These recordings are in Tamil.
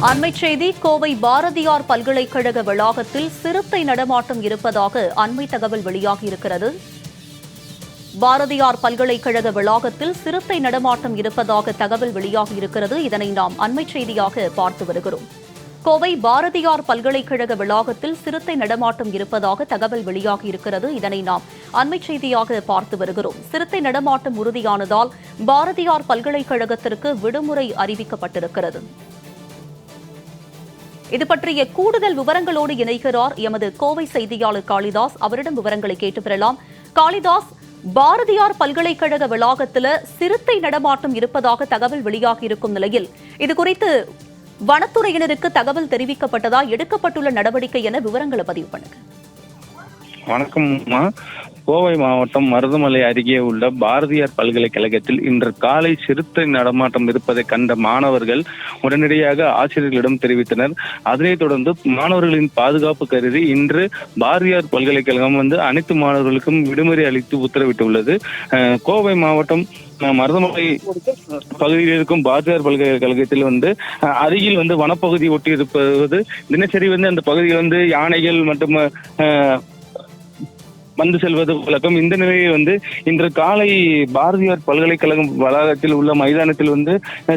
அண்மைச் செய்தி கோவை பாரதியார் பல்கலைக்கழக வளாகத்தில் சிறுத்தை நடமாட்டம் இருப்பதாக அண்மை தகவல் வெளியாகியிருக்கிறது. பாரதியார் பல்கலைக்கழக வளாகத்தில் சிறுத்தை நடமாட்டம் இருப்பதாக தகவல் வெளியாகியிருக்கிறது. இதனை நாம் அண்மைச் செய்தியாக பார்த்து வருகிறோம். கோவை பாரதியார் பல்கலைக்கழக வளாகத்தில் சிறுத்தை நடமாட்டம் இருப்பதாக தகவல் வெளியாகியிருக்கிறது. இதனை நாம் அண்மைச் செய்தியாக பார்த்து வருகிறோம். சிறுத்தை நடமாட்டம் உறுதியானதால் பாரதியார் பல்கலைக்கழகத்திற்கு விடுமுறை அறிவிக்கப்பட்டிருக்கிறது. இது பற்றிய கூடுதல் விவரங்களோடு இணைகிறார் எமது கோவை செய்தியாளர் காளிதாஸ். அவரிடம் விவரங்களை கேட்டு பெறலாம். காளிதாஸ், பாரதியார் பல்கலைக்கழக வளாகத்தில் சிறுத்தை நடமாட்டம் இருப்பதாக தகவல் வெளியாகியிருக்கும் நிலையில் இதுகுறித்து வனத்துறையினருக்கு தகவல் தெரிவிக்கப்பட்டதா, எடுக்கப்பட்டுள்ள நடவடிக்கை என விவரங்களை பதிவு பண்ணுங்க. வணக்கம். கோவை மாவட்டம் மருதமலை அருகே உள்ள பாரதியார் பல்கலைக்கழகத்தில் இன்று காலை சிறுத்தை நடமாட்டம் இருப்பதை கண்ட மாணவர்கள் உடனடியாக ஆசிரியர்களிடம் தெரிவித்தனர். அதனைத் தொடர்ந்து மாணவர்களின் பாதுகாப்பு கருதி இன்று பாரதியார் பல்கலைக்கழகம் அனைத்து மாணவர்களுக்கும் விடுமுறை அளித்து உத்தரவிட்டுள்ளது. கோவை மாவட்டம் மருதமலை பகுதியில் இருக்கும் பாரதியார் பல்கலைக்கழகத்தில் அருகில் வனப்பகுதி ஒட்டி இருப்பது தினசரி அந்த பகுதியில் யானைகள் மற்றும் வந்து செல்வது வழக்கம். இந்த நிலையில் இன்று காலை பாரதியார் பல்கலைக்கழகம் வளாகத்தில் உள்ள மைதானத்தில்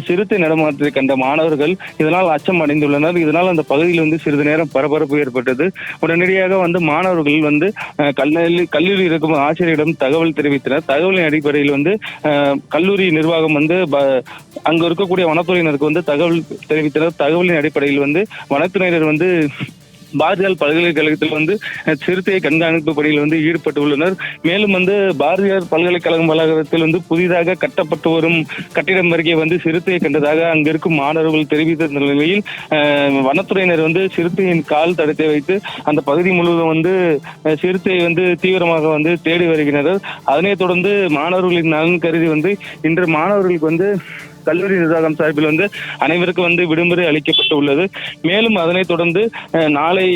சிறுத்தை நடமாட்டத்தை கண்ட மாணவர்கள் இதனால் அச்சம் அடைந்துள்ளனர். இதனால் அந்த பகுதியில் சிறிது நேரம் பரபரப்பு ஏற்பட்டது. உடனடியாக மாணவர்கள் கல்லூரி இருக்கும் ஆசிரியரிடம் தகவல் தெரிவித்தனர். தகவலின் அடிப்படையில் கல்லூரி நிர்வாகம் அங்கு இருக்கக்கூடிய வனத்துறையினருக்கு தகவல் தெரிவித்தனர். தகவலின் அடிப்படையில் வனத்துறையினர் பாரதியார் பல்கலைக்கழகத்தில் சிறுத்தையை கண்காணிப்பு பணியில் ஈடுபட்டுள்ளனர். மேலும் பாரதியார் பல்கலைக்கழகம் வளாகத்தில் புதிதாக கட்டப்பட்டு வரும் கட்டிடம் அருகே சிறுத்தையை கண்டதாக அங்கிருக்கும் மாணவர்கள் தெரிவித்த நிலையில் வனத்துறையினர் சிறுத்தையின் கால் தடத்தை வைத்து அந்த பகுதி முழுவதும் சிறுத்தையை தீவிரமாக தேடி வருகின்றனர். அதனைத் தொடர்ந்து மாணவர்களின் நலன் கருதி இன்று மாணவர்களுக்கு கல்லூரி நிர்வாகம் சார்பில் அனைவருக்கும் விடுமுறை அளிக்கப்பட்டு உள்ளது. மேலும் அதனைத் தொடர்ந்து நாளை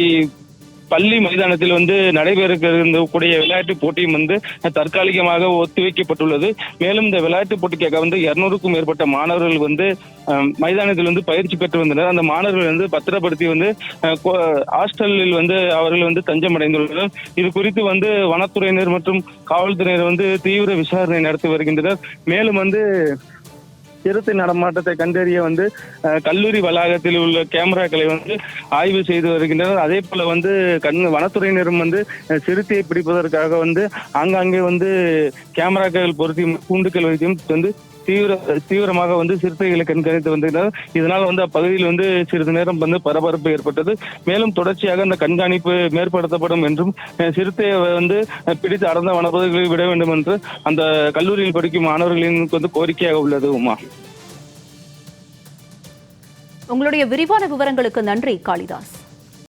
பள்ளி மைதானத்தில் நடைபெறக்கூடிய விளையாட்டு போட்டியும் தற்காலிகமாக ஒத்திவைக்கப்பட்டுள்ளது. மேலும் இந்த விளையாட்டு போட்டிக்காக 200க்கும் மேற்பட்ட மாணவர்கள் மைதானத்தில் பயிற்சி பெற்று வந்தனர். அந்த மாணவர்கள் பத்திரப்படுத்தி ஹாஸ்டலில் அவர்கள் தஞ்சம் அடைந்துள்ளனர். இது குறித்து வனத்துறையினர் மற்றும் காவல்துறையினர் தீவிர விசாரணை நடத்தி வருகின்றனர். மேலும் சிறுத்தை நடமாட்டத்தை கண்டறிய கல்லூரி வளாகத்தில் உள்ள கேமராக்களை ஆய்வு செய்து வருகின்றனர். அதே போல வனத்துறையினரும் சிறுத்தையை பிடிப்பதற்காக ஆங்காங்கே கேமராக்கள் பொருத்தி கூண்டுகள் வைத்தும் தீவிரமாக சிறுத்தைகளை கண்காணித்து வந்தனர். இதனால் அப்பகுதியில் சிறிது நேரம் பரபரப்பு ஏற்பட்டது. மேலும் தொடர்ச்சியாக அந்த கண்காணிப்பு மேற்படுத்தப்படும் என்றும் சிறுத்தையை பிடித்து அடர்ந்த வனப்பகுதிகளில் விட வேண்டும் என்று அந்த கல்லூரியில் படிக்கும் மாணவர்களின் கோரிக்கையாக உள்ளது. உமா, உங்களுடைய விரிவான விவரங்களுக்கு நன்றி காளிதாஸ்.